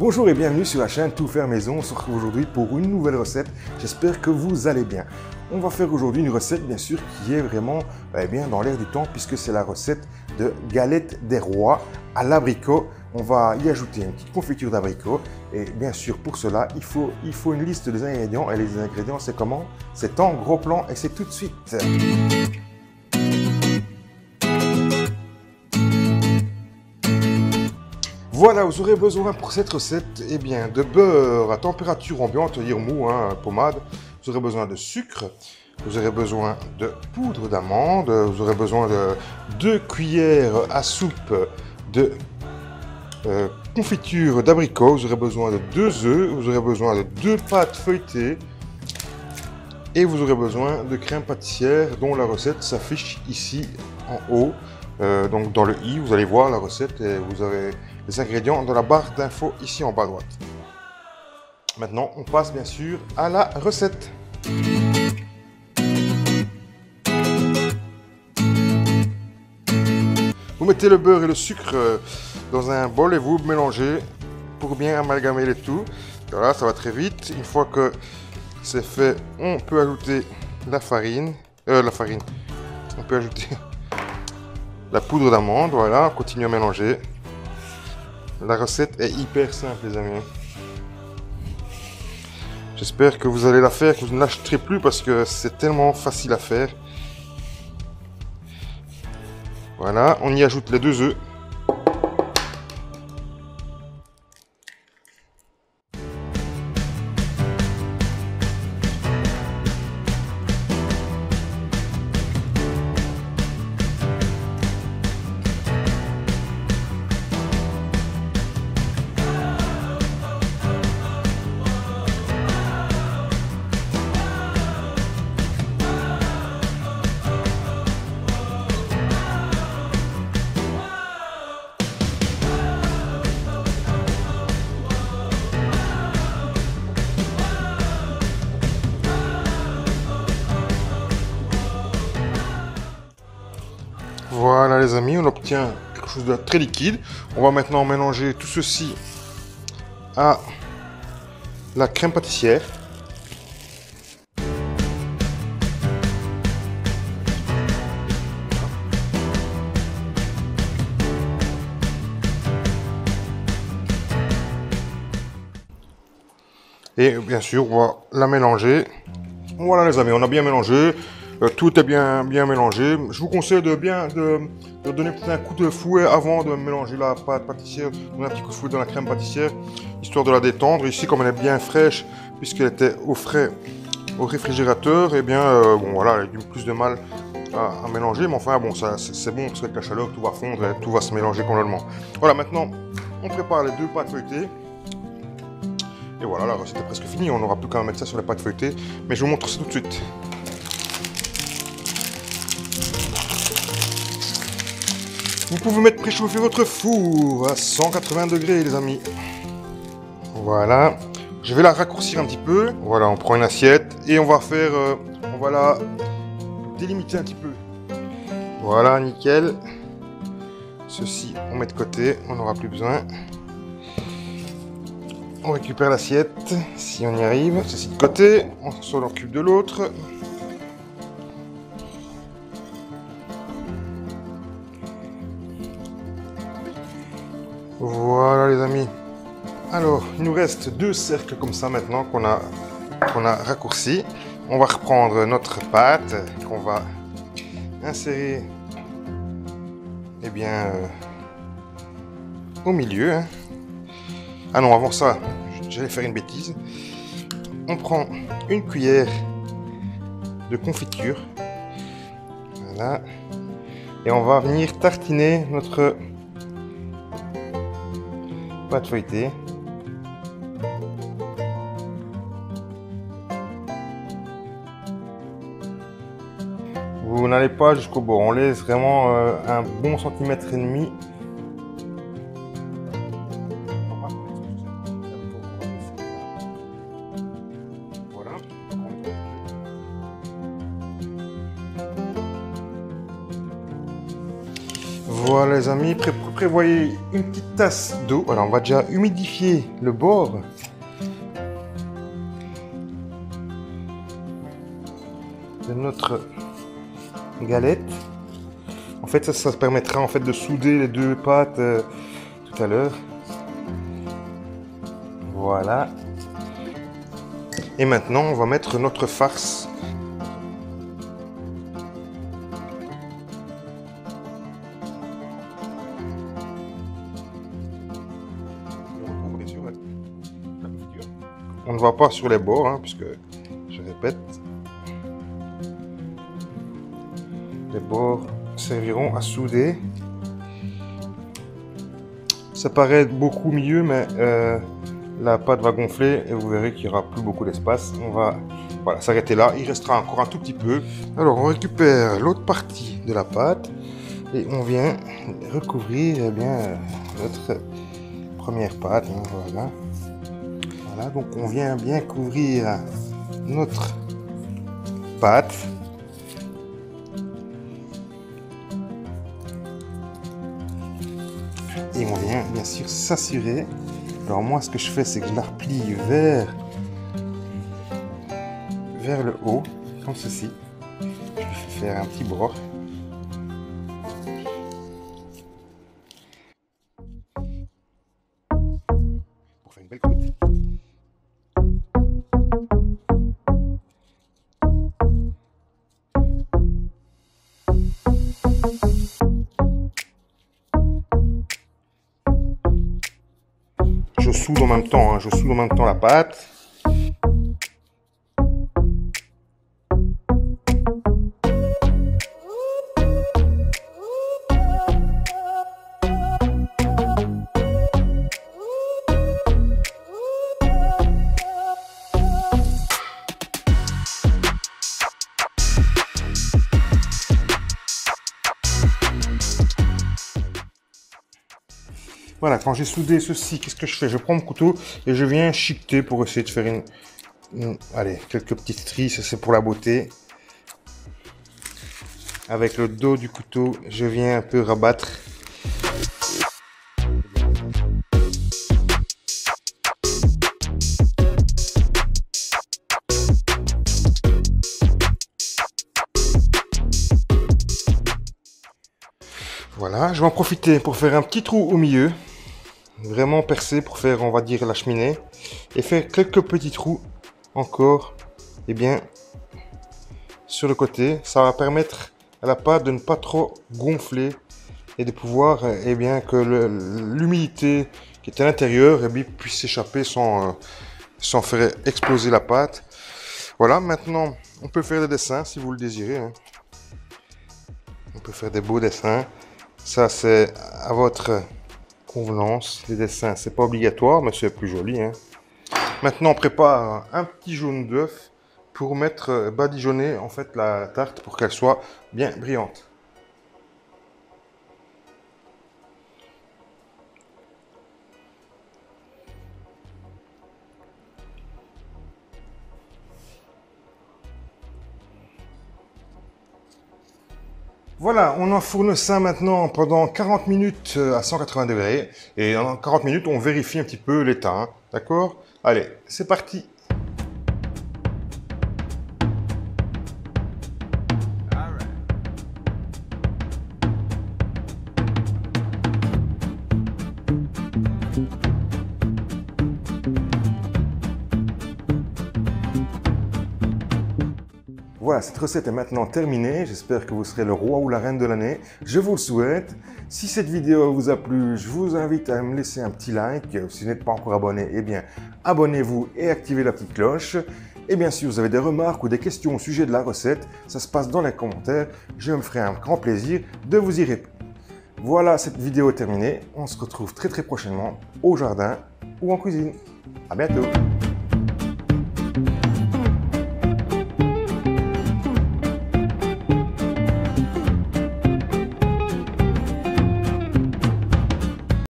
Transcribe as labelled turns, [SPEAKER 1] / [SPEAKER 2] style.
[SPEAKER 1] Bonjour et bienvenue sur la chaîne Tout faire maison. On se retrouve aujourd'hui pour une nouvelle recette. J'espère que vous allez bien. On va faire aujourd'hui une recette bien sûr qui est vraiment bien dans l'air du temps puisque c'est la recette de galettes des rois à l'abricot. On va y ajouter une petite confiture d'abricot et bien sûr pour cela il faut une liste des ingrédients et les ingrédients c'est comment? C'est en gros plan et c'est tout de suite. Voilà, vous aurez besoin pour cette recette de beurre à température ambiante, dire mou, pommade. Vous aurez besoin de sucre, vous aurez besoin de poudre d'amande, vous aurez besoin de 2 cuillères à soupe de confiture d'abricot, vous aurez besoin de 2 œufs, vous aurez besoin de 2 pâtes feuilletées et vous aurez besoin de crème pâtissière dont la recette s'affiche ici en haut. Donc dans le i, vous allez voir la recette et vous avez les ingrédients dans la barre d'infos ici en bas à droite. Maintenant, on passe bien sûr à la recette. Vous mettez le beurre et le sucre dans un bol et vous mélangez pour bien amalgamer le tout. Voilà, ça va très vite. Une fois que c'est fait, on peut ajouter la farine. On peut ajouter la poudre d'amande. Voilà, on continue à mélanger. La recette est hyper simple les amis. J'espère que vous allez la faire, que vous ne lâcherez plus parce que c'est tellement facile à faire. Voilà, on y ajoute les 2 œufs. Voilà les amis, on obtient quelque chose de très liquide. On va maintenant mélanger tout ceci à la crème pâtissière. Et bien sûr, on va la mélanger. Voilà les amis, on a bien mélangé. Tout est bien mélangé. Je vous conseille de donner peut-être un coup de fouet avant de mélanger la pâte pâtissière. Donner un petit coup de fouet dans la crème pâtissière, histoire de la détendre. Ici, comme elle est bien fraîche, puisqu'elle était au frais au réfrigérateur, et bon voilà, elle a eu plus de mal à mélanger. Mais enfin bon, c'est bon parce qu'avec la chaleur, tout va fondre et tout va se mélanger complètement. Voilà, maintenant, on prépare les 2 pâtes feuilletées. Et voilà, la recette est presque finie. On n'aura plus qu'à mettre ça sur les pâtes feuilletées. Mais je vous montre ça tout de suite. Vous pouvez mettre préchauffer votre four à 180 degrés les amis. Voilà. Je vais la raccourcir un petit peu. Voilà, on prend une assiette et on va faire... on va la délimiter un petit peu. Voilà, nickel. Ceci, on met de côté. On n'aura plus besoin. On récupère l'assiette, si on y arrive. Ceci de côté. On s'en occupe de l'autre. Voilà les amis. Alors, il nous reste 2 cercles comme ça maintenant qu'on a raccourcis. On va reprendre notre pâte qu'on va insérer au milieu. Ah non, avant ça, j'allais faire une bêtise. On prend une cuillère de confiture. Voilà. Et on va venir tartiner notre pâte feuilletée. Vous n'allez pas jusqu'au bout, on laisse vraiment un bon centimètre et demi. Voilà. Voilà les amis, prévoyez une petite tasse d'eau. Alors on va déjà humidifier le bord. De notre galette. En fait ça permettra en fait de souder les deux pâtes tout à l'heure. Voilà. Et maintenant on va mettre notre farce. On ne va pas sur les bords, hein, puisque, je répète, les bords serviront à souder. Ça paraît beaucoup mieux, mais la pâte va gonfler et vous verrez qu'il n'y aura plus beaucoup d'espace. On va s'arrêter là, il restera encore un tout petit peu. Alors on récupère l'autre partie de la pâte et on vient recouvrir notre première pâte. Hein, voilà. Voilà, donc on vient bien couvrir notre pâte. Et on vient bien sûr s'assurer. Alors moi ce que je fais c'est que je la replie vers le haut, comme ceci. Je vais faire un petit bord. Pour faire une belle croûte. Je soude en même temps, hein, je soude en même temps la pâte. Voilà, quand j'ai soudé ceci, qu'est-ce que je fais? Je prends mon couteau et je viens chiqueter pour essayer de faire allez, quelques petites stries, ça c'est pour la beauté. Avec le dos du couteau, je viens un peu rabattre. Voilà, je vais en profiter pour faire un petit trou au milieu. Vraiment percer pour faire, on va dire, la cheminée. Et faire quelques petits trous encore, et bien, sur le côté. Ça va permettre à la pâte de ne pas trop gonfler et de pouvoir, et bien, que l'humidité qui est à l'intérieur puisse s'échapper sans faire exploser la pâte. Voilà, maintenant, on peut faire des dessins si vous le désirez. Hein. On peut faire des beaux dessins. Ça, c'est à votre convenance. Les dessins, c'est pas obligatoire, mais c'est plus joli. Hein. Maintenant, on prépare un petit jaune d'œuf pour badigeonner en fait la tarte pour qu'elle soit bien brillante. Voilà, on enfourne ça maintenant pendant 40 minutes à 180 degrés. Et en 40 minutes, on vérifie un petit peu l'état. Hein, d'accord? Allez, c'est parti. Voilà, cette recette est maintenant terminée. J'espère que vous serez le roi ou la reine de l'année. Je vous le souhaite. Si cette vidéo vous a plu, je vous invite à me laisser un petit like. Si vous n'êtes pas encore abonné, eh bien, abonnez-vous et activez la petite cloche. Et bien sûr, vous avez des remarques ou des questions au sujet de la recette, ça se passe dans les commentaires. Je me ferai un grand plaisir de vous y répondre. Voilà, cette vidéo est terminée. On se retrouve très prochainement au jardin ou en cuisine. À bientôt.